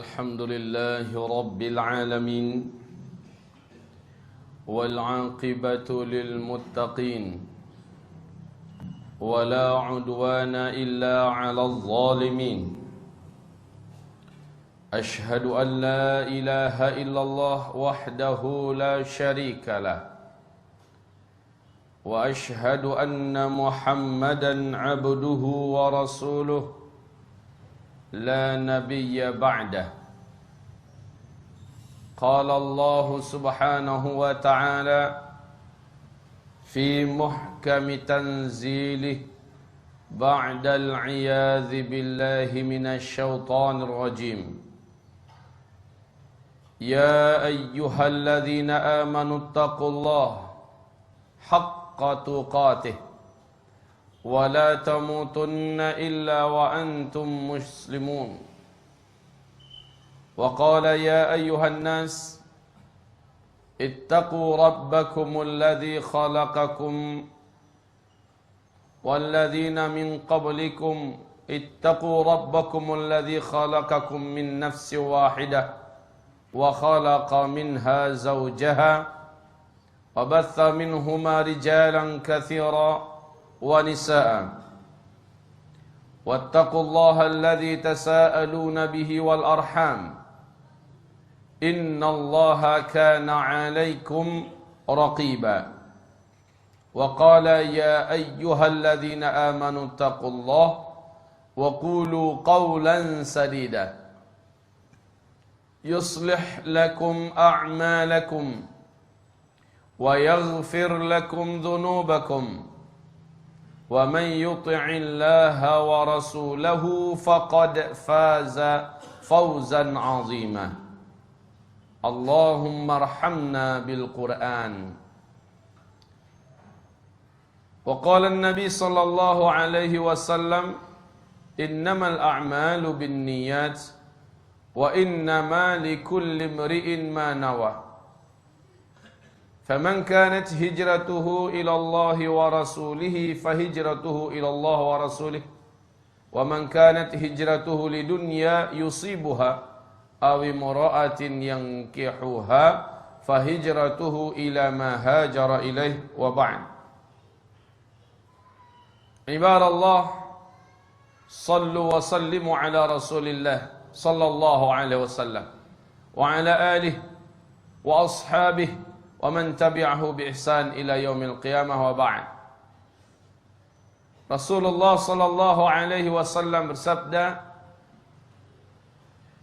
الحمد لله رب العالمين والعاقبة للمتقين ولا عدوان إلا على الظالمين أشهد أن لا إله إلا الله وحده لا شريك له وأشهد أن محمدا عبده ورسوله لا نبي بعده قال الله سبحانه وتعالى في محكم تنزيله بعد العياذ بالله من الشيطان الرجيم يا أيها الذين آمنوا اتقوا الله حق تقاته ولا تموتن إلا وأنتم مسلمون وقال يا أيها الناس اتقوا ربكم الذي خلقكم والذين من قبلكم اتقوا ربكم الذي خلقكم من نفس واحدة وخلق منها زوجها وبث منهما رجالا كثيرا ونساء واتقوا الله الذي تساءلون به والأرحام إن الله كان عليكم رقيبا وقال يا أيها الذين آمنوا اتقوا الله وقولوا قولا سديدا يصلح لكم أعمالكم ويغفر لكم ذنوبكم ومن يطع الله ورسوله فقد فاز فوزا عظيما اللهم ارحمنا بالقرآن وقال النبي صلى الله عليه وسلم إنما الأعمال بالنيات وإنما لكل امرئ ما نوى فمن كانت هجرته إلى الله ورسوله فهجرته إلى الله ورسوله ومن كانت هجرته لدنيا يصيبها أو امرأة ينكحها فهجرته إلى ما هاجر إليه وبعد عباد الله صلوا وسلموا على رسول الله صلى الله عليه وسلم وعلى آله وأصحابه ومن تبعه بإحسان إلى يوم القيامة وبعد Rasulullah sallallahu alaihi wasallam bersabda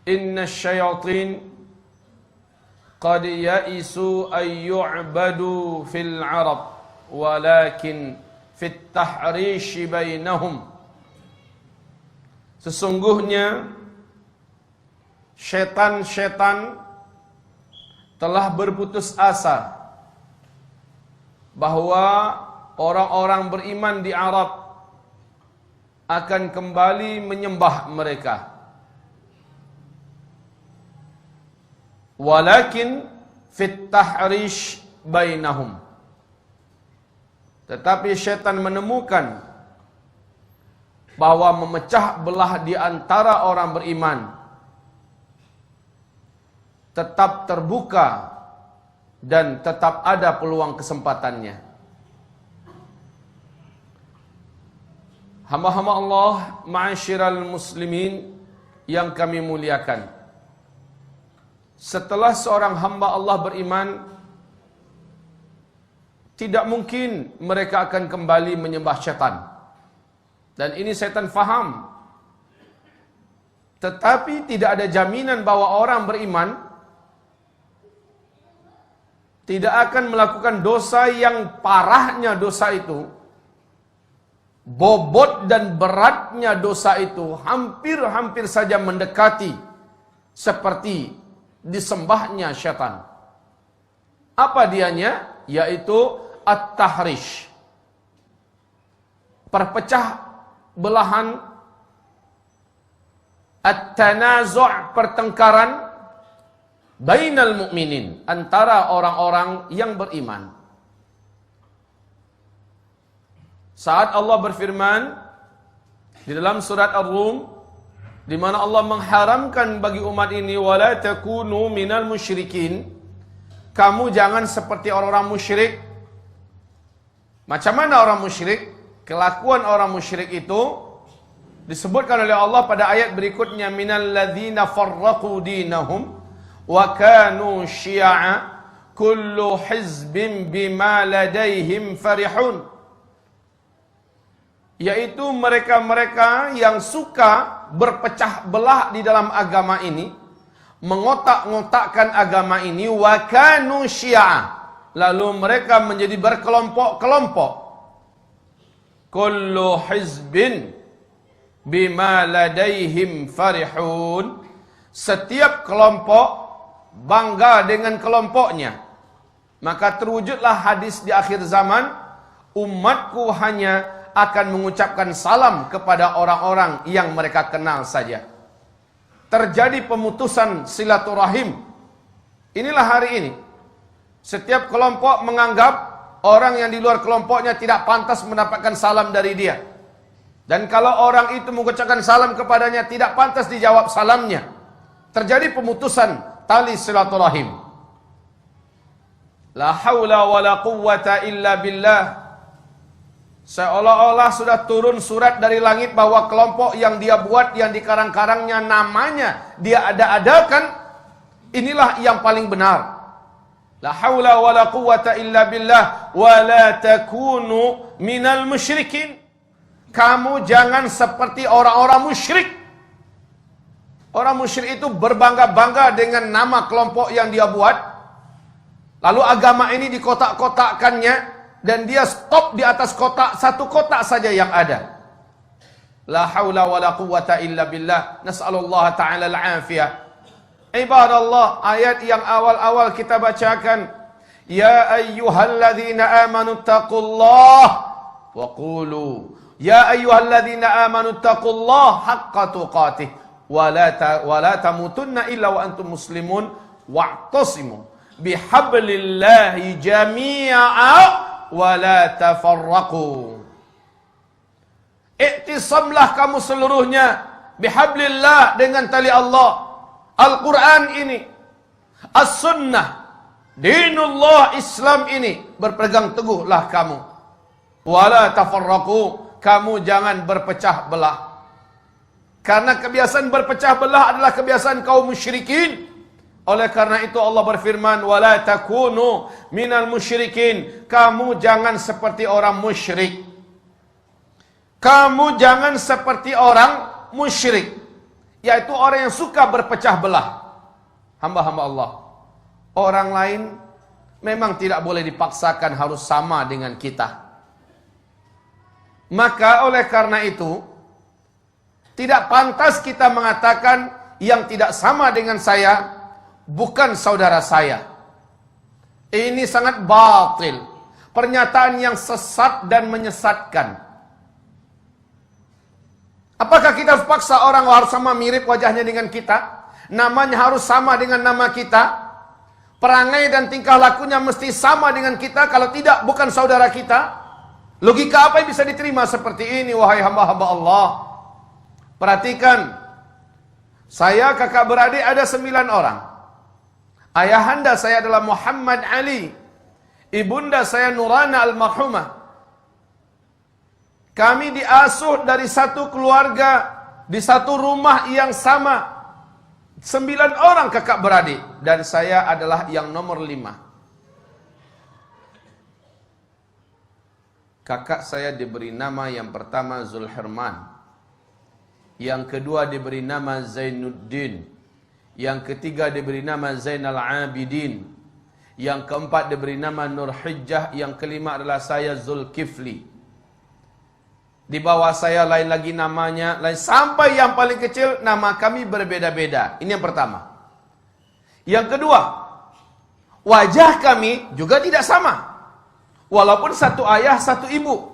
Inna syayatin qad ya'isu ay yu'badu fil arab walakin fit tahrish bainahum Sesungguhnya syaitan-syaitan telah berputus asa bahwa orang-orang beriman di Arab akan kembali menyembah mereka. Walakin fit tahrish bainahum. Tetapi syaitan menemukan bahwa memecah belah di antara orang beriman tetap terbuka dan tetap ada peluang kesempatannya. Hamba-hamba Allah, ma'asyiral muslimin yang kami muliakan. Setelah seorang hamba Allah beriman, tidak mungkin mereka akan kembali menyembah syaitan. Dan ini syaitan faham. Tetapi tidak ada jaminan bahwa orang beriman tidak akan melakukan dosa yang parahnya dosa itu, bobot dan beratnya dosa itu hampir-hampir saja mendekati seperti disembahnya syaitan. Apa dianya? Yaitu at-tahrish, perpecah belahan, at-tanazu', pertengkaran bainal mu'minin, antara orang-orang yang beriman. Saat Allah berfirman di dalam surat Ar-Rum di mana Allah mengharamkan bagi umat ini wala takunu minal musyrikin. Kamu jangan seperti orang-orang musyrik. Macam mana orang musyrik? Kelakuan orang musyrik itu disebutkan oleh Allah pada ayat berikutnya, minal ladzina farraqu dinahum wa kanu syi'a kullu hizbin bima ladaihim farihun. Yaitu mereka-mereka yang suka berpecah belah di dalam agama ini, mengotak-ngotakkan agama ini, wa kanu syi'a, lalu mereka menjadi berkelompok-kelompok. Kullu hizbin bima ladaihim farihun. Setiap kelompok bangga dengan kelompoknya. Maka terwujudlah hadis di akhir zaman, umatku hanya akan mengucapkan salam kepada orang-orang yang mereka kenal saja. Terjadi pemutusan silaturahim. Inilah hari ini. Setiap kelompok menganggap orang yang di luar kelompoknya tidak pantas mendapatkan salam dari dia. Dan kalau orang itu mengucapkan salam kepadanya, tidak pantas dijawab salamnya. Terjadi pemutusan tali silaturahim. La haula wa la quwwata illa billah. Seolah-olah sudah turun surat dari langit bahwa kelompok yang dia buat, yang dikarang-karangnya, namanya dia ada-adakan, inilah yang paling benar. La haula wa la quwwata illa billah wa la takunu minal musyrikin. Kamu jangan seperti orang-orang musyrik. Orang musyrik itu berbangga-bangga dengan nama kelompok yang dia buat. Lalu agama ini dikotak-kotakkannya. Dan dia stop di atas kotak, satu kotak saja yang ada. La haula wa la quwwata illa billah. Nas'alullah ta'ala al-afiyah. Ibadallah, ayat yang awal-awal kita bacakan. Ya ayyuhalladzina amanu taqullah wa qulu. Ya ayyuhalladzina amanu taqullah haqqa tuqatih. Wa la tamutunna illa wa antum muslimun. Wa'tasimu bihablillahi jami'a. Wala tafarraqu. Iktisamlah kamu seluruhnya bihablillah, dengan tali Allah, Al-Quran ini, As-Sunnah, Dinullah Islam ini, berpegang teguhlah kamu. Wala tafarraqu, kamu jangan berpecah belah. Karena kebiasaan berpecah belah adalah kebiasaan kaum musyrikin. Oleh karena itu Allah berfirman, wala takunu minal musyrikin. Kamu jangan seperti orang musyrik. Kamu jangan seperti orang musyrik, yaitu orang yang suka berpecah belah. Hamba-hamba Allah, orang lain memang tidak boleh dipaksakan harus sama dengan kita. Maka oleh karena itu, tidak pantas kita mengatakan yang tidak sama dengan saya bukan saudara saya. Ini sangat batil. Pernyataan yang sesat dan menyesatkan. Apakah kita harus paksa orang harus sama mirip wajahnya dengan kita? Namanya harus sama dengan nama kita? Perangai dan tingkah lakunya mesti sama dengan kita? Kalau tidak, bukan saudara kita? Logika apa yang bisa diterima seperti ini, wahai hamba-hamba Allah? Perhatikan. Saya kakak beradik ada 9 orang. Ayahanda saya adalah Muhammad Ali. Ibunda saya Nurana almarhumah. Kami diasuh dari satu keluarga, di satu rumah yang sama. 9 orang kakak beradik. Dan saya adalah yang nomor 5. Kakak saya diberi nama yang pertama Zulhirman. Yang kedua diberi nama Zainuddin. Yang ketiga diberi nama Zainal Abidin. Yang keempat diberi nama Nur Hijjah. Yang kelima adalah saya Zulkifli. Di bawah saya lain lagi namanya, lain sampai yang paling kecil nama kami berbeda-beda. Ini yang pertama. Yang kedua, wajah kami juga tidak sama. Walaupun satu ayah, satu ibu.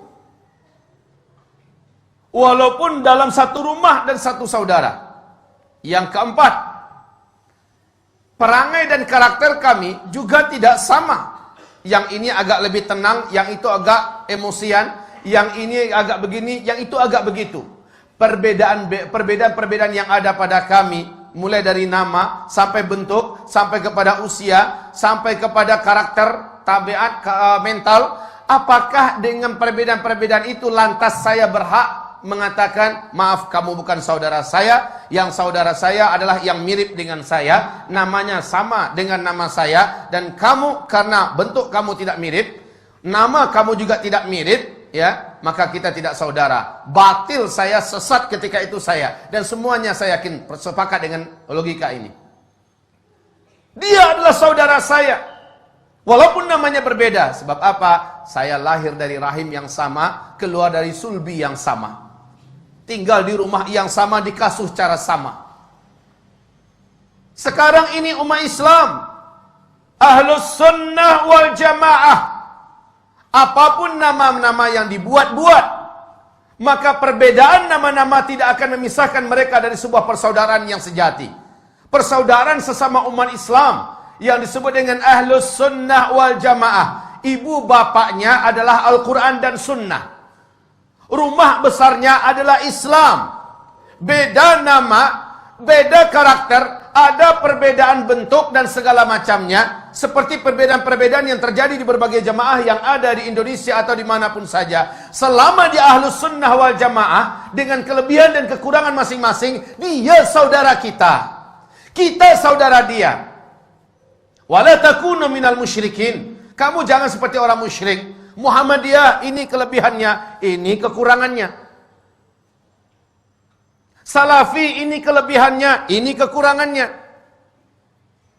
Walaupun dalam satu rumah dan satu saudara. Yang keempat, perangai dan karakter kami juga tidak sama. Yang ini agak lebih tenang, yang itu agak emosian, yang ini agak begini, yang itu agak begitu. perbedaan yang ada pada kami, mulai dari nama, sampai bentuk, sampai kepada usia, sampai kepada karakter, tabiat, mental, apakah dengan perbedaan-perbedaan itu lantas saya berhak mengatakan, maaf kamu bukan saudara saya, yang saudara saya adalah yang mirip dengan saya, namanya sama dengan nama saya, dan kamu karena bentuk kamu tidak mirip, nama kamu juga tidak mirip, ya, maka kita tidak saudara. Batil saya, sesat ketika itu saya. Dan semuanya saya yakin sepakat dengan logika ini. Dia adalah saudara saya, walaupun namanya berbeda. Sebab apa? Saya lahir dari rahim yang sama, keluar dari sulbi yang sama, tinggal di rumah yang sama, dikasuh cara sama. Sekarang ini umat Islam, Ahlus Sunnah wal Jamaah, apapun nama-nama yang dibuat-buat, maka perbedaan nama-nama tidak akan memisahkan mereka dari sebuah persaudaraan yang sejati. Persaudaraan sesama umat Islam yang disebut dengan Ahlus Sunnah wal Jamaah. Ibu bapaknya adalah Al-Quran dan Sunnah. Rumah besarnya adalah Islam. Beda nama, beda karakter, ada perbedaan bentuk dan segala macamnya. Seperti perbedaan-perbedaan yang terjadi di berbagai jamaah yang ada di Indonesia atau dimanapun saja. Selama di Ahlus Sunnah wal Jamaah, dengan kelebihan dan kekurangan masing-masing, dia saudara kita. Kita saudara dia. Wala takunu minal musyrikin. Kamu jangan seperti orang musyrik. Muhammadiyah ini kelebihannya, ini kekurangannya. Salafi ini kelebihannya, ini kekurangannya.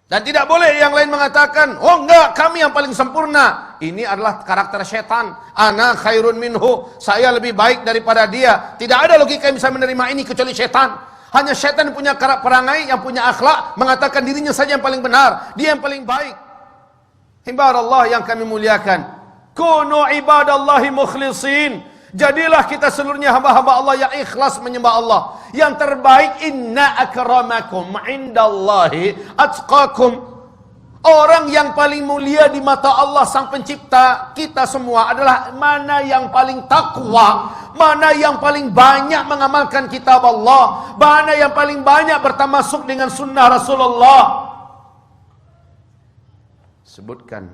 Dan tidak boleh yang lain mengatakan, oh enggak, kami yang paling sempurna. Ini adalah karakter setan. Ana khairun minhu, saya lebih baik daripada dia. Tidak ada logika yang bisa menerima ini kecuali setan. Hanya setan yang punya karakter perangai, yang punya akhlak, mengatakan dirinya saja yang paling benar, dia yang paling baik. Hamba Allah yang kami muliakan, kunu ibadallahi mukhlisin. Jadilah kita seluruhnya hamba-hamba Allah yang ikhlas menyembah Allah. Yang terbaik, inna akramakum indallahi atqakum. Orang yang paling mulia di mata Allah sang pencipta kita semua adalah mana yang paling takwa, mana yang paling banyak mengamalkan kitab Allah, mana yang paling banyak bertamasuk dengan sunnah Rasulullah. Sebutkan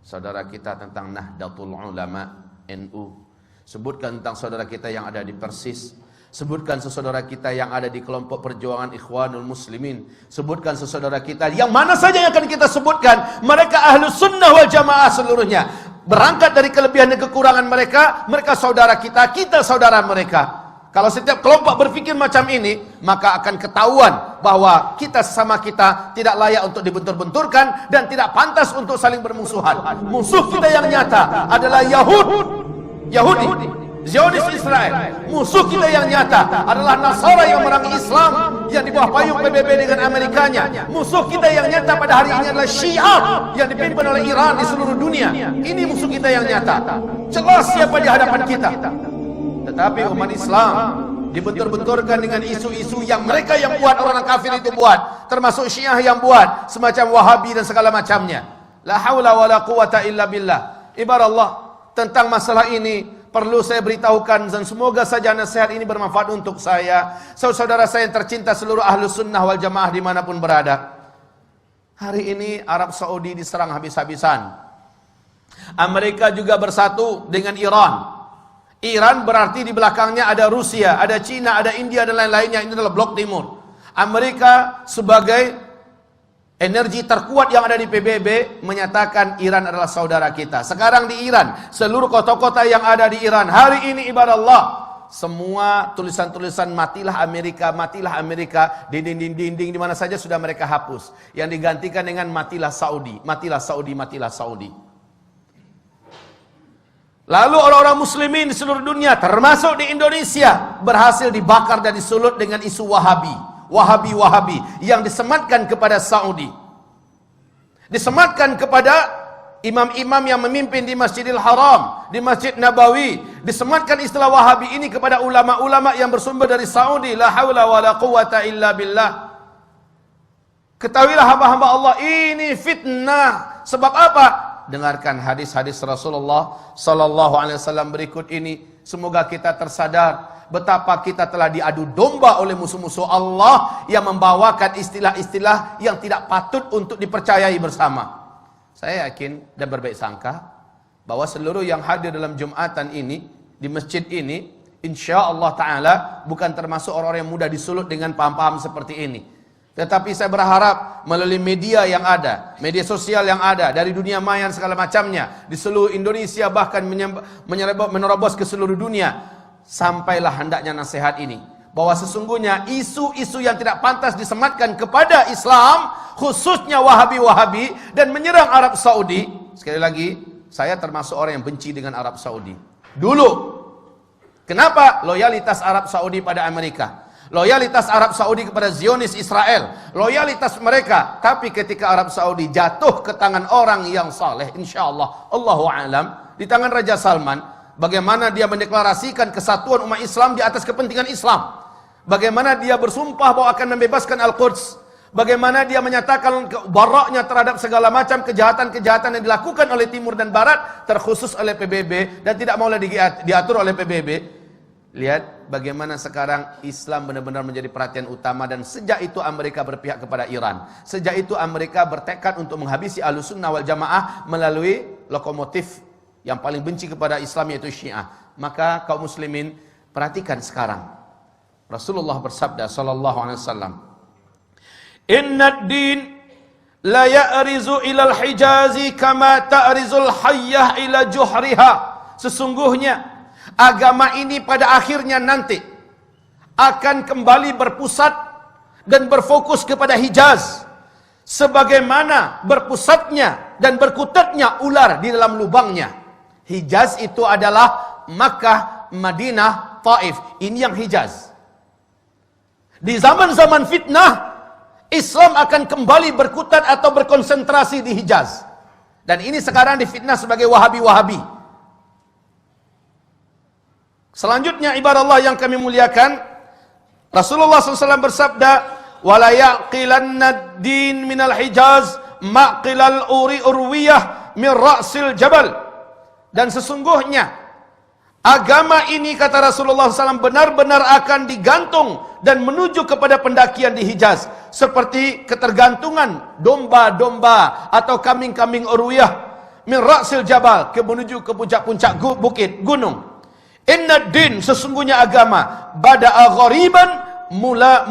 saudara kita tentang Nahdlatul Ulama NU. Sebutkan tentang saudara kita yang ada di Persis. Sebutkan saudara kita yang ada di kelompok perjuangan Ikhwanul Muslimin. Sebutkan saudara kita yang mana saja yang akan kita sebutkan, mereka Ahlus Sunnah wal Jamaah seluruhnya. Berangkat dari kelebihan dan kekurangan mereka, mereka saudara kita, kita saudara mereka. Kalau setiap kelompok berpikir macam ini, maka akan ketahuan bahwa kita sesama kita tidak layak untuk dibentur-benturkan dan tidak pantas untuk saling bermusuhan. Musuh kita yang nyata adalah Yahudi, Zionis Israel. Musuh kita yang nyata adalah Nasara yang memerangi Islam yang di bawah payung PBB dengan Amerikanya. Musuh kita yang nyata pada hari ini adalah Syiah yang dipimpin oleh Iran di seluruh dunia. Ini musuh kita yang nyata. Jelas siapa di hadapan kita. Tetapi umat Islam dibentur-benturkan dengan isu-isu yang mereka yang buat, orang kafir itu buat, termasuk Syiah yang buat, semacam Wahabi dan segala macamnya. La haula wala quwata illa billah. Ibarat Allah, tentang masalah ini perlu saya beritahukan, dan semoga saja nasihat ini bermanfaat untuk saya, saudara saya yang tercinta, seluruh Ahlus Sunnah wal Jamaah dimanapun berada. Hari ini Arab Saudi diserang habis-habisan. Amerika juga bersatu dengan Iran. Iran berarti di belakangnya ada Rusia, ada Cina, ada India dan lain-lainnya. Ini adalah blok timur. Amerika sebagai energi terkuat yang ada di PBB menyatakan Iran adalah saudara kita. Sekarang di Iran, seluruh kota-kota yang ada di Iran hari ini ibarat Allah, semua tulisan-tulisan matilah Amerika di dinding-dinding di mana saja sudah mereka hapus. Yang digantikan dengan matilah Saudi, matilah Saudi, matilah Saudi. Lalu orang-orang muslimin di seluruh dunia, termasuk di Indonesia, berhasil dibakar dan disulut dengan isu Wahabi yang disematkan kepada Saudi, disematkan kepada imam-imam yang memimpin di Masjidil Haram, di Masjid Nabawi, disematkan istilah Wahabi ini kepada ulama-ulama yang bersumber dari Saudi. La haula wala quwata illa billah. Ketahuilah hamba-hamba Allah, ini fitnah. Sebab apa? Dengarkan hadis-hadis Rasulullah sallallahu alaihi wasallam berikut ini. Semoga kita tersadar betapa kita telah diadu domba oleh musuh-musuh Allah yang membawakan istilah-istilah yang tidak patut untuk dipercayai bersama. Saya yakin dan berbaik sangka bahwa seluruh yang hadir dalam Jumatan ini, di masjid ini, insya-Allah Ta'ala bukan termasuk orang-orang yang mudah disulut dengan paham-paham seperti ini. Tetapi saya berharap melalui media yang ada, media sosial yang ada, dari dunia maya segala macamnya, di seluruh Indonesia bahkan menerobos ke seluruh dunia, sampailah hendaknya nasihat ini, bahwa sesungguhnya isu-isu yang tidak pantas disematkan kepada Islam, khususnya Wahabi-Wahabi, dan menyerang Arab Saudi. Sekali lagi, saya termasuk orang yang benci dengan Arab Saudi. Dulu, kenapa? Loyalitas Arab Saudi pada Amerika, loyalitas Arab Saudi kepada Zionis Israel, loyalitas mereka. Tapi ketika Arab Saudi jatuh ke tangan orang yang saleh, insyaAllah, Allahu a'lam, di tangan Raja Salman, bagaimana dia mendeklarasikan kesatuan umat Islam di atas kepentingan Islam, bagaimana dia bersumpah bahwa akan membebaskan Al-Quds, bagaimana dia menyatakan baraknya terhadap segala macam kejahatan-kejahatan yang dilakukan oleh Timur dan Barat, terkhusus oleh PBB, dan tidak mau diatur oleh PBB. Lihat bagaimana sekarang Islam benar-benar menjadi perhatian utama, dan sejak itu Amerika berpihak kepada Iran. Sejak itu Amerika bertekad untuk menghabisi Ahlussunnah wal Jamaah melalui lokomotif yang paling benci kepada Islam, yaitu Syiah. Maka kaum muslimin, perhatikan sekarang. Rasulullah bersabda sallallahu alaihi wasallam, "Inna ad-din la ya'rizu ila al-Hijazi kama ta'rizul hayyah ila juhriha." Sesungguhnya agama ini pada akhirnya nanti akan kembali berpusat dan berfokus kepada Hijaz, sebagaimana berpusatnya dan berkutatnya ular di dalam lubangnya. Hijaz itu adalah Makkah, Madinah, Taif. Ini yang Hijaz. Di zaman-zaman fitnah, Islam akan kembali berkutat atau berkonsentrasi di Hijaz. Dan ini sekarang difitnah sebagai Wahabi-Wahabi. Selanjutnya ibarat Allah yang kami muliakan, Rasulullah SAW bersabda, "Wala yaqilanna ad-din minal Hijaz maqilal urwiyah min ra'sil jabal." Dan sesungguhnya agama ini, kata Rasulullah SAW, benar-benar akan digantung dan menuju kepada pendakian di Hijaz, seperti ketergantungan domba-domba atau kambing-kambing urwiyah min ra'sil jabal, menuju ke puncak-puncak bukit, gunung. Inna din, sesungguhnya agama, bada'a ghariban,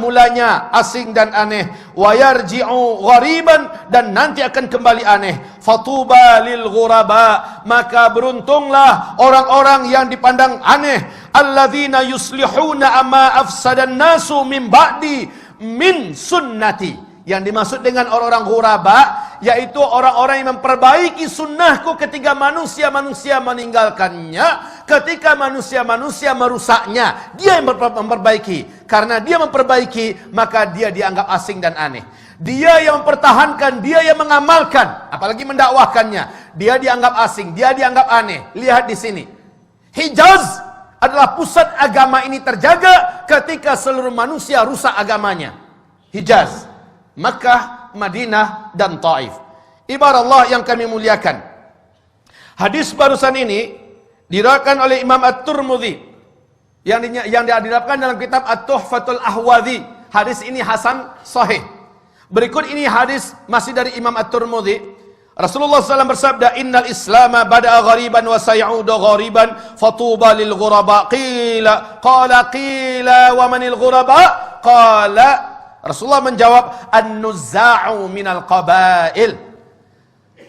mulanya asing dan aneh, wa yarji'u ghariban, dan nanti akan kembali aneh. Fatuba lil ghuraba, maka beruntunglah orang-orang yang dipandang aneh. Alladzina yuslihuna amma afsadan nasu min ba'di min sunnati. Yang dimaksud dengan orang-orang ghuraba, yaitu orang-orang yang memperbaiki sunnahku ketika manusia-manusia meninggalkannya, ketika manusia-manusia merusaknya. Dia yang memperbaiki. Karena dia memperbaiki, maka dia dianggap asing dan aneh. Dia yang mempertahankan, dia yang mengamalkan, apalagi mendakwahkannya, dia dianggap asing, dia dianggap aneh. Lihat di sini, Hijaz adalah pusat agama ini terjaga ketika seluruh manusia rusak agamanya. Hijaz, Makkah, Madinah, dan Taif. Ibarat Allah yang kami muliakan, hadis barusan ini diriwayatkan oleh Imam At-Tirmidzi yang didapatkan dalam kitab At-Tuhfatul Ahwadhi. Hadis ini hasan sahih. Berikut ini hadis masih dari Imam At-Tirmidzi. Rasulullah SAW bersabda, "Innal Islama bada'a ghariban wa sayaudu ghariban, fatuba lil ghuraba." Qala wa manil ghuraba? Qala, Rasulullah menjawab, "An-nuzza'u minal qabail."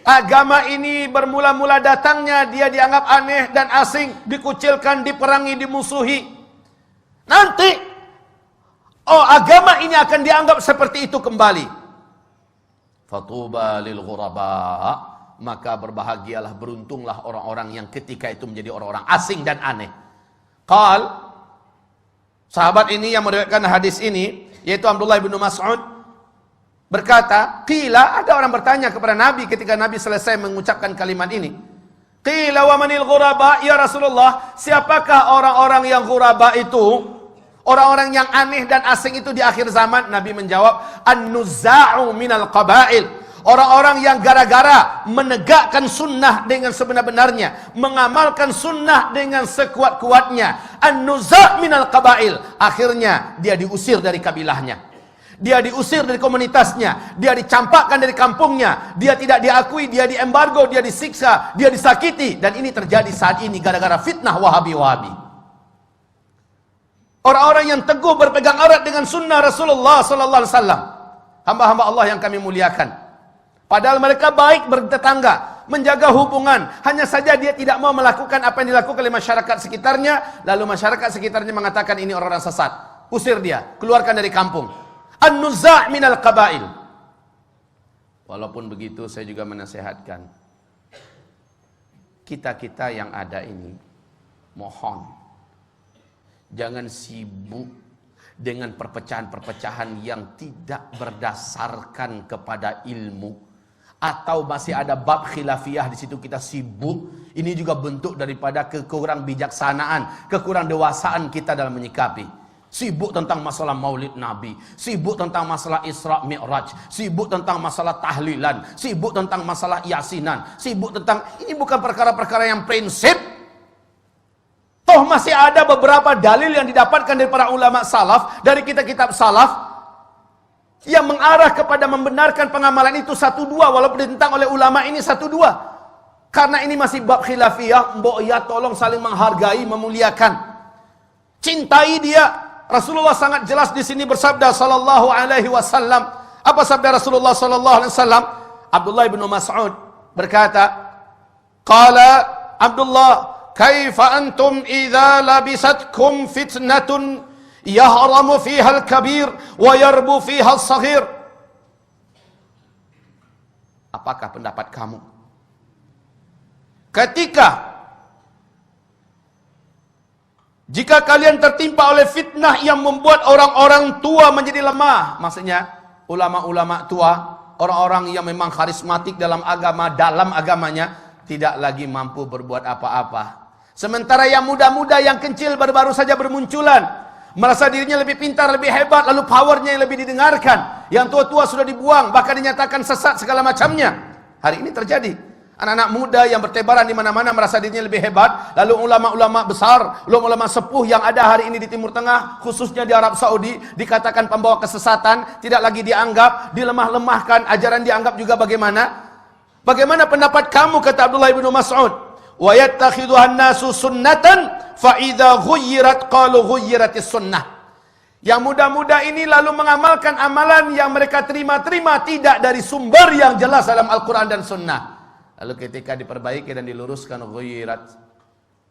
Agama ini bermula-mula datangnya dia dianggap aneh dan asing, dikucilkan, diperangi, dimusuhi. Nanti agama ini akan dianggap seperti itu kembali. Fatuba lil ghuraba, maka berbahagialah, beruntunglah orang-orang yang ketika itu menjadi orang-orang asing dan aneh. Sahabat ini yang meriwayatkan hadis ini, yaitu Abdullah bin Mas'ud, berkata, qila, ada orang bertanya kepada Nabi ketika Nabi selesai mengucapkan kalimat ini. Qila wa manil ghuraba, ya Rasulullah, siapakah orang-orang yang ghuraba itu? Orang-orang yang aneh dan asing itu di akhir zaman? Nabi menjawab, an-nuzza'u minal qabail. Orang-orang yang gara-gara menegakkan sunnah dengan sebenar-benarnya, mengamalkan sunnah dengan sekuat-kuatnya, An-nuza' minal qabail. Akhirnya dia diusir dari kabilahnya. Dia diusir dari komunitasnya, dia dicampakkan dari kampungnya, dia tidak diakui, dia diembargo, dia disiksa, dia disakiti. Dan ini terjadi saat ini gara-gara fitnah Wahabi-Wahabi. Orang-orang yang teguh berpegang erat dengan sunnah Rasulullah sallallahu alaihi wasallam, hamba-hamba Allah yang kami muliakan. Padahal mereka baik bertetangga, menjaga hubungan. Hanya saja dia tidak mau melakukan apa yang dilakukan oleh masyarakat sekitarnya. Lalu masyarakat sekitarnya mengatakan ini orang-orang sesat. Usir dia, keluarkan dari kampung. An-nuza' minal qabail. Walaupun begitu saya juga menasehatkan kita-kita yang ada ini, mohon jangan sibuk dengan perpecahan-perpecahan yang tidak berdasarkan kepada ilmu, atau masih ada bab khilafiyah di situ kita sibuk. Ini juga bentuk daripada kekurang bijaksanaan, kekurang dewasaan kita dalam menyikapi. Sibuk tentang masalah maulid Nabi, sibuk tentang masalah Isra Mi'raj, sibuk tentang masalah tahlilan, sibuk tentang masalah yasinan, sibuk tentang, ini bukan perkara-perkara yang prinsip. Toh masih ada beberapa dalil yang didapatkan dari para ulama salaf, dari kitab-kitab salaf, yang mengarah kepada membenarkan pengamalan itu 1-2, walaupun ditentang oleh ulama ini 1-2. Karena ini masih bab khilafiyah, mbok ya tolong saling menghargai, memuliakan, cintai dia. Rasulullah sangat jelas di sini bersabda sallallahu alaihi wasallam. Apa sabda Rasulullah sallallahu alaihi wasallam? Abdullah bin Mas'ud berkata, qala Abdullah, kaifa antum idza labisatkum fitnatun yahramu fiha al-kabir wa yarbu fiha al-saghir? Apakah pendapat kamu jika kalian tertimpa oleh fitnah yang membuat orang-orang tua menjadi lemah? Maksudnya ulama-ulama tua, orang-orang yang memang karismatik dalam agama, dalam agamanya, tidak lagi mampu berbuat apa-apa. Sementara yang muda-muda, yang kecil baru-baru saja bermunculan, merasa dirinya lebih pintar, lebih hebat, lalu powernya yang lebih didengarkan. Yang tua-tua sudah dibuang, bahkan dinyatakan sesat segala macamnya. Hari ini terjadi. Anak-anak muda yang bertebaran di mana-mana merasa dirinya lebih hebat. Lalu ulama-ulama besar, ulama-ulama sepuh yang ada hari ini di Timur Tengah, khususnya di Arab Saudi, dikatakan pembawa kesesatan, tidak lagi dianggap, dilemah-lemahkan, ajaran dianggap juga bagaimana? Bagaimana pendapat kamu, kata Abdullah bin Mas'ud? Wa yattakhidhuhan nasu sunnatan fa idza ghuyyirat qalu ghuyyiratis sunnah. Yang muda-muda ini lalu mengamalkan amalan yang mereka terima-terima tidak dari sumber yang jelas dalam Al-Quran dan Sunnah. Lalu ketika diperbaiki dan diluruskan, ghuyyirat,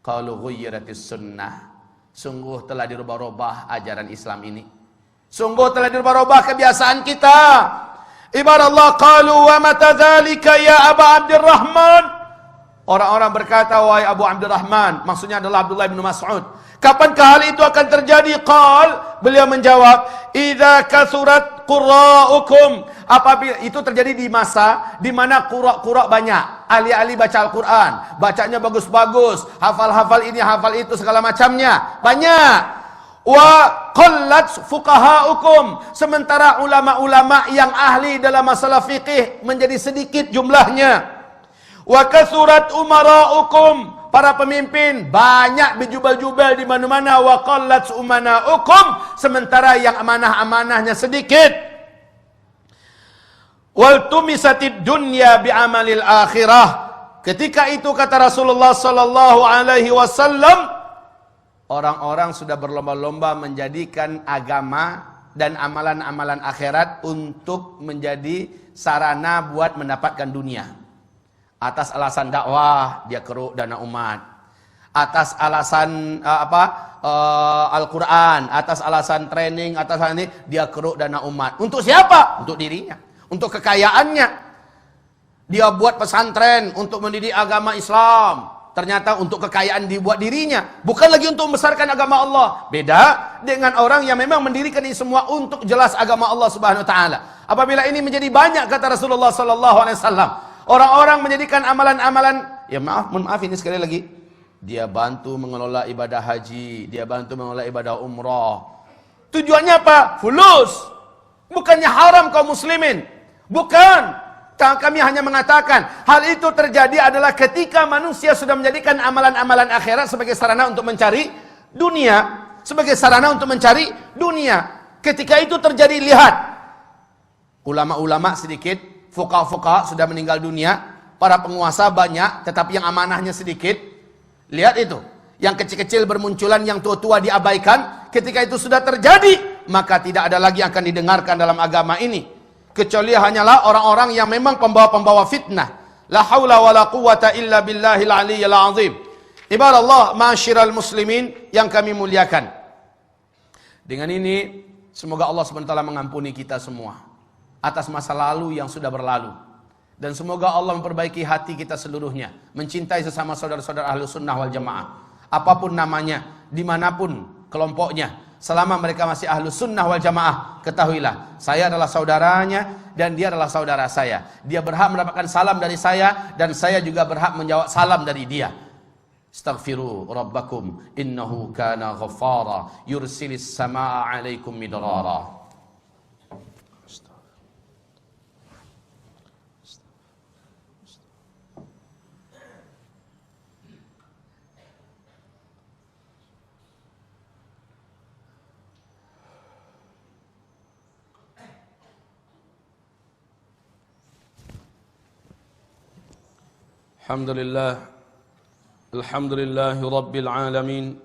qalu ghuyyiratis sunnah. Sungguh telah dirubah-rubah ajaran Islam ini. Sungguh telah dirubah-rubah kebiasaan kita. Ibaratullah qalu wa mata dzalika ya Aba Abdurrahman. Orang-orang berkata, wahai Abu Abdurrahman, maksudnya adalah Abdullah bin Mas'ud, kapankah hal itu akan terjadi? Qal, beliau menjawab, idza kasurat qurra'ukum. Apabila itu terjadi di masa di mana qura' banyak, ahli-ahli baca Al-Quran, bacanya bagus-bagus, hafal-hafal ini, hafal itu, segala macamnya banyak. Wa qallat fuqaha'ukum. Sementara ulama-ulama yang ahli dalam masalah fikih menjadi sedikit jumlahnya. Wa kasurat umara'ukum. Para pemimpin banyak berjubel-jubel di mana-mana. Wa qallat umana'ukum. Sementara yang amanah-amanahnya sedikit. Wal tumisatid dunya bi'amalil akhirah. Ketika itu kata Rasulullah sallallahu alaihi wasallam, orang-orang sudah berlomba-lomba menjadikan agama dan amalan-amalan akhirat untuk menjadi sarana buat mendapatkan dunia. Atas alasan dakwah dia keruk dana umat. Atas alasan Al-Quran, atas alasan training, atas alasan ini dia keruk dana umat. Untuk siapa? Untuk dirinya, untuk kekayaannya. Dia buat pesantren untuk mendidik agama Islam. Ternyata untuk kekayaan dibuat dirinya, bukan lagi untuk membesarkan agama Allah. Beda dengan orang yang memang mendirikan ini semua untuk jelas agama Allah Subhanahu wa taala. Apabila ini menjadi banyak, kata Rasulullah sallallahu alaihi wasallam, orang-orang menjadikan amalan-amalan, ya mohon maaf ini sekali lagi, dia bantu mengelola ibadah haji, dia bantu mengelola ibadah umrah. Tujuannya apa? Fulus. Bukannya haram kaum muslimin. Bukan. Kami hanya mengatakan hal itu terjadi adalah ketika manusia sudah menjadikan amalan-amalan akhirat sebagai sarana untuk mencari dunia sebagai sarana untuk mencari dunia. Ketika itu terjadi, lihat, ulama-ulama sedikit, fuqaha-fuqaha sudah meninggal dunia, para penguasa banyak, tetapi yang amanahnya sedikit. Lihat itu, yang kecil-kecil bermunculan, yang tua-tua diabaikan. Ketika itu sudah terjadi, maka tidak ada lagi yang akan didengarkan dalam agama ini, kecuali hanyalah orang-orang yang memang pembawa-pembawa fitnah. La haula wa la quwata illa billahil aliyyil azim. Ibadallah, ma'asyiral muslimin yang kami muliakan. Dengan ini, semoga Allah SWT mengampuni kita semua atas masa lalu yang sudah berlalu. Dan semoga Allah memperbaiki hati kita seluruhnya, mencintai sesama saudara-saudara Ahlus Sunnah wal Jamaah. Apapun namanya, dimanapun kelompoknya, selama mereka masih Ahlus Sunnah wal Jamaah, ketahuilah, saya adalah saudaranya dan dia adalah saudara saya. Dia berhak mendapatkan salam dari saya dan saya juga berhak menjawab salam dari dia. Astaghfiru rabbakum innahu kana ghaffara yursilis samaa 'alaikum midrara. Alhamdulillah. Alhamdulillahi Rabbil Alamin.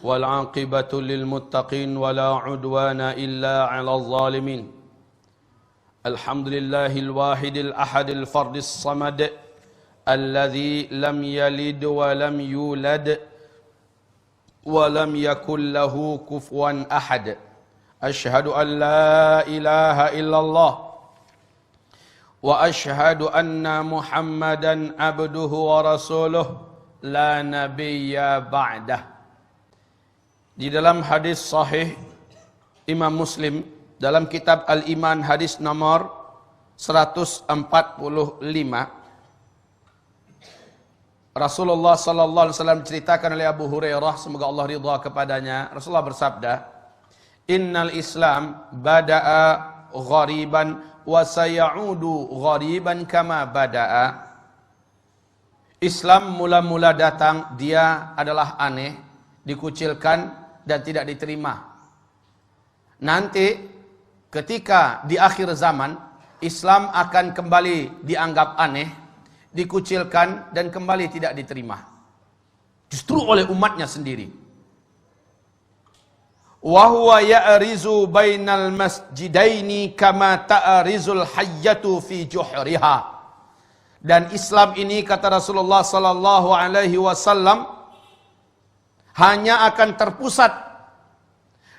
Wal'aqibatu lilmuttaqin wala udwana illa 'alal zalimin. Alhamdulillahil wahidil ahadil fardis samad alladzi lam yalid wa lam yulad wa lam yakul lahu kufuwan ahad. Asyhadu an la ilaha illallah wa asyhadu anna Muhammadan abduhu wa rasuluh la nabiyya ba'dah. Di dalam hadis sahih Imam Muslim dalam kitab Al-Iman hadis nomor 145, Rasulullah sallallahu alaihi wasallam ceritakan oleh Abu Hurairah, semoga Allah ridha kepadanya, Rasulullah bersabda, "Innal Islam bada'a ghariban wa sayaudu ghariban kama bada'a." Islam mula-mula datang, dia adalah aneh, dikucilkan dan tidak diterima. Nanti ketika di akhir zaman, Islam akan kembali dianggap aneh, dikucilkan dan kembali tidak diterima. Justru oleh umatnya sendiri. Wa huwa ya'rizu bainal masjidaini kama ta'rizul hayyatu fi juhriha. Dan Islam ini, kata Rasulullah sallallahu alaihi wasallam, hanya akan terpusat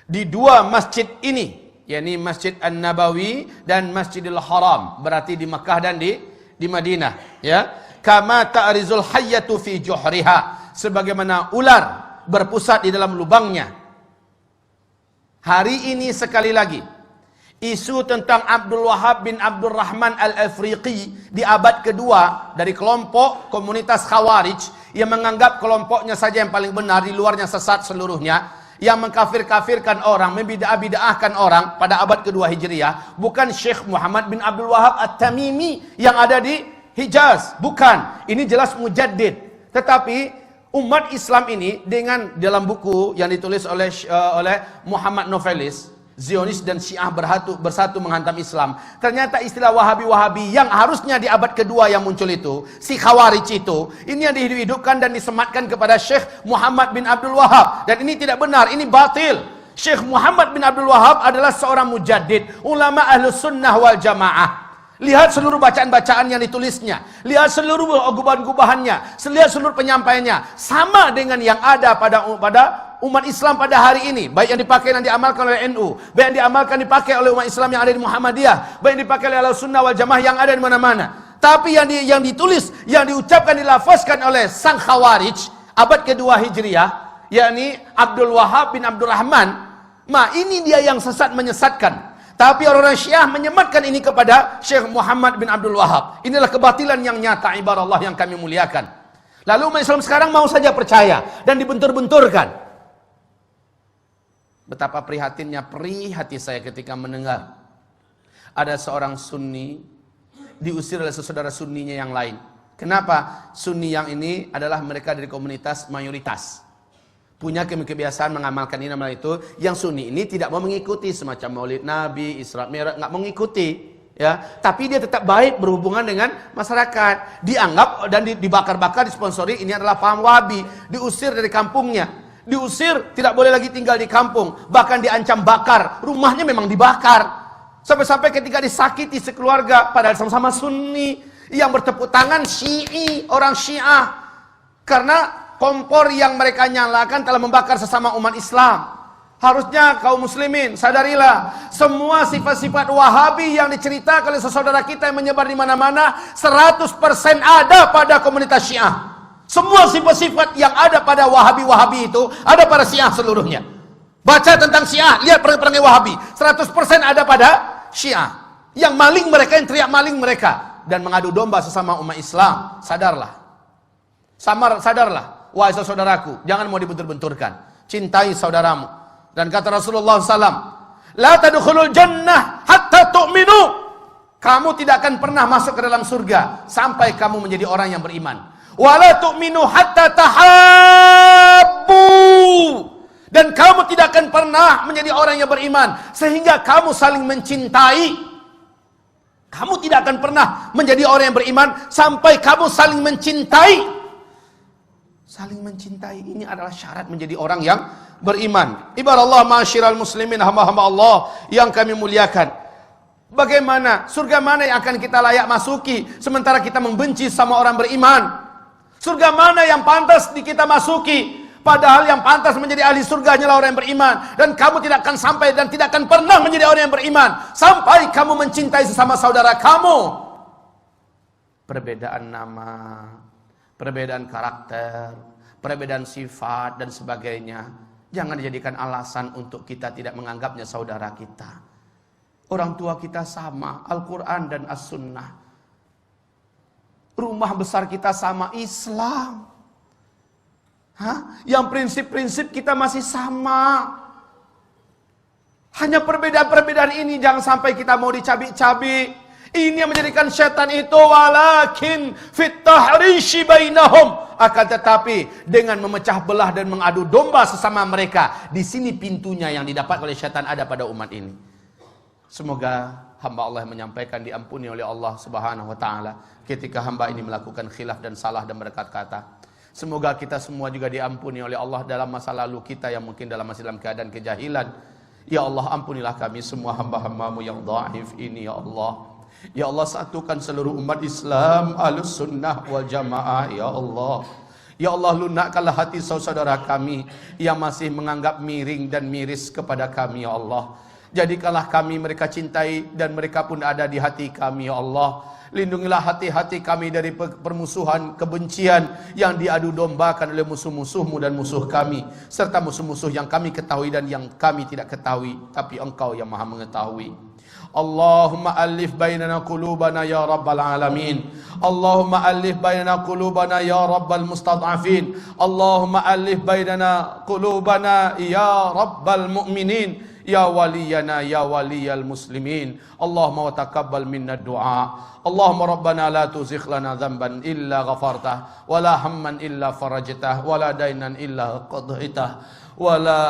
di dua masjid ini, yakni Masjid An-Nabawi dan Masjidil Haram, berarti di Mekah dan di Madinah, ya. Kama ta'rizul hayyatu fi juhriha, sebagaimana ular berpusat di dalam lubangnya. Hari ini sekali lagi, isu tentang Abdul Wahab bin Abdul Rahman Al-Afriqi di abad kedua dari kelompok komunitas Khawarij yang menganggap kelompoknya saja yang paling benar, di luarnya sesat seluruhnya, yang mengkafir-kafirkan orang, membidah-bidahkan orang pada abad kedua Hijriah, bukan Syekh Muhammad bin Abdul Wahab At-Tamimi yang ada di Hijaz, bukan. Ini jelas mujaddid. Tetapi umat Islam ini dengan dalam buku yang ditulis oleh Muhammad Novelis, Zionis dan Syiah bersatu menghantam Islam. Ternyata istilah Wahabi-Wahabi yang harusnya di abad kedua yang muncul itu, si Khawarij itu, ini yang dihidup-hidupkan dan disematkan kepada Syekh Muhammad bin Abdul Wahab. Dan ini tidak benar, ini batil. Syekh Muhammad bin Abdul Wahab adalah seorang mujaddid, ulama Ahlus Sunnah wal Jamaah. Lihat seluruh bacaan-bacaan yang ditulisnya, lihat seluruh gubahan-gubahannya, lihat seluruh penyampaiannya, sama dengan yang ada pada umat Islam pada hari ini, baik yang dipakai dan diamalkan oleh NU, baik yang diamalkan dipakai oleh umat Islam yang ada di Muhammadiyah, baik yang dipakai oleh Ahlussunnah wal Jamaah yang ada di mana-mana. Tapi yang ditulis, yang diucapkan, dilafazkan oleh sang Khawarij abad kedua Hijriah, yakni Abdul Wahab bin Abdul Rahman, ini dia yang sesat, menyesatkan. Tapi orang-orang Syiah menyematkan ini kepada Syekh Muhammad bin Abdul Wahab. Inilah kebatilan yang nyata, ibarat Allah yang kami muliakan. Lalu umat Islam sekarang mau saja percaya dan dibentur-benturkan. Betapa prihatinnya, perih hati saya ketika mendengar ada seorang Sunni diusir oleh saudara Sunninya yang lain. Kenapa? Sunni yang ini adalah mereka dari komunitas mayoritas. punya kebiasaan mengamalkan ini amal itu. Yang Sunni ini tidak mau mengikuti semacam Maulid Nabi, Isra Mi'raj, nggak mengikuti, ya. Tapi dia tetap baik berhubungan dengan masyarakat. Dianggap dan dibakar-bakar, disponsori, ini adalah paham Wahabi. Diusir dari kampungnya, diusir, tidak boleh lagi tinggal di kampung, bahkan diancam bakar. Rumahnya memang dibakar. Sampai-sampai ketika disakiti sekeluarga, padahal sama-sama Sunni, yang bertepuk tangan Syi'i, orang Syiah, karena kompor yang mereka nyalakan telah membakar sesama umat Islam. Harusnya kaum muslimin sadarilah, semua sifat-sifat Wahabi yang diceritakan oleh saudara kita yang menyebar di mana-mana 100% ada pada komunitas Syiah. Semua sifat-sifat yang ada pada Wahabi itu ada pada Syiah seluruhnya. Baca tentang Syiah, lihat perangai-perangai Wahabi, 100% ada pada Syiah. Yang maling mereka, yang teriak maling mereka, dan mengadu domba sesama umat Islam. Sadarlah, sadarlah. Wahai saudaraku, jangan mau dibentur-benturkan. Cintai saudaramu. Dan kata Rasulullah SAW, la tadkhulul jannah hatta tu'minu. Kamu tidak akan pernah masuk ke dalam surga sampai kamu menjadi orang yang beriman. Wa la tu'minu hatta tahabbu. Dan kamu tidak akan pernah menjadi orang yang beriman sehingga kamu saling mencintai. Kamu tidak akan pernah menjadi orang yang beriman sampai kamu saling mencintai. Saling mencintai ini adalah syarat menjadi orang yang beriman. Ibarat Allah, ma'asyiral muslimin, hamba-hamba Allah yang kami muliakan. Bagaimana, surga mana yang akan kita layak masuki sementara kita membenci sama orang beriman? Surga mana yang pantas kita masuki? Padahal yang pantas menjadi ahli surga hanyalah orang yang beriman. Dan kamu tidak akan sampai dan tidak akan pernah menjadi orang yang beriman sampai kamu mencintai sesama saudara kamu. Perbedaan nama, perbedaan karakter, perbedaan sifat dan sebagainya, jangan dijadikan alasan untuk kita tidak menganggapnya saudara kita. Orang tua kita sama, Al-Quran dan As-Sunnah. Rumah besar kita sama, Islam. Yang prinsip-prinsip kita masih sama. Hanya perbedaan-perbedaan ini jangan sampai kita mau dicabik-cabik. Ini yang menjadikan syaitan itu, walakin fit tahrishi bainahum, akan tetapi dengan memecah belah dan mengadu domba sesama mereka. Di sini pintunya yang didapat oleh syaitan ada pada umat ini. Semoga hamba Allah yang menyampaikan diampuni oleh Allah Subhanahu wa taala ketika hamba ini melakukan khilaf dan salah dan berkata-kata. Semoga kita semua juga diampuni oleh Allah dalam masa lalu kita yang mungkin masih dalam keadaan kejahilan. Ya Allah, ampunilah kami semua hamba-hambamu yang dhaif ini ya Allah. Ya Allah, satukan seluruh umat Islam Ahlus Sunnah wal Jamaah ya Allah. Ya Allah, lunakkanlah hati saudara kami yang masih menganggap miring dan miris kepada kami ya Allah. Jadikanlah kami mereka cintai dan mereka pun ada di hati kami ya Allah. Lindungilah hati-hati kami dari permusuhan, kebencian yang diadu dombakan oleh musuh-musuhmu dan musuh kami, serta musuh-musuh yang kami ketahui dan yang kami tidak ketahui, tapi Engkau yang Maha mengetahui. Allahumma alif bainana qulubana ya rabbal alamin. Allahumma alif bainana qulubana ya rabbal mustad'afin. Allahumma alif bainana qulubana ya rabbal mu'minin. Ya waliyana ya waliyal muslimin. Allahumma wa taqabbal minna du'a. Allahumma rabbana la tuzigh lana dhanban illa ghafartah, wa la hamman illa farajtah, wa la daynan illa qadhitah, wa la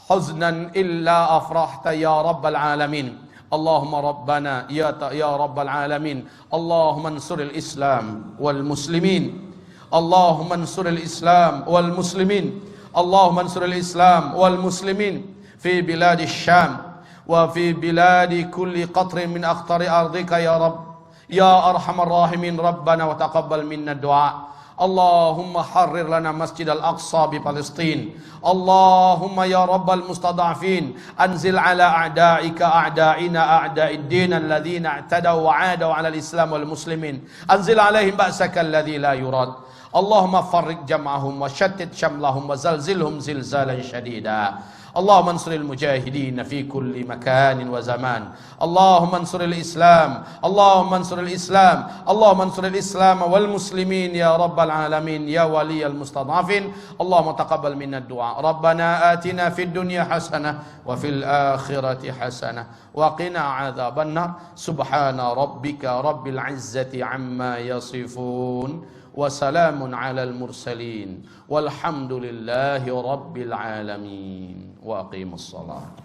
huznan illa afrahta ya rabbal alamin. Allahumma rabbana ya rabbal alamin. Allahumma ansuril Islam wal muslimin. Allahumma ansuril Islam wal muslimin. Allahumma ansuril Islam wal muslimin fi biladi Syam wa fi biladi kulli qatrin min aqtari ardika ya Rabb ya arhamar rahimin. Rabbana wa taqabbal minna du'a. Allahumma harrir lana masjid al-aqsa bi Palestin. Allahumma ya rabbal mustada'afin anzil ala a'da'ika a'da'ina a'da'id din alladhina i'tadaw wa 'adaw 'ala al-islam wal muslimin. Anzil alaihim ba'saka alladhi la yurad. Allahumma farriq jam'ahum wa shattit shamlahum wa zalzilhum zilzalan shadida. اللهم انصر المجاهدين في كل مكان وزمان. اللهم انصر الإسلام. اللهم انصر الإسلام. اللهم انصر الإسلام والمسلمين يا رب العالمين يا ولي المستضعفين. اللهم تقبل منا الدعاء. ربنا آتنا في الدنيا حسنة وفي الآخرة حسنة وقنا عذاب النار. سبحان ربك رب العزة عما يصفون wa salamun alal mursalin walhamdulillahi rabbil alamin wa aqimus salat.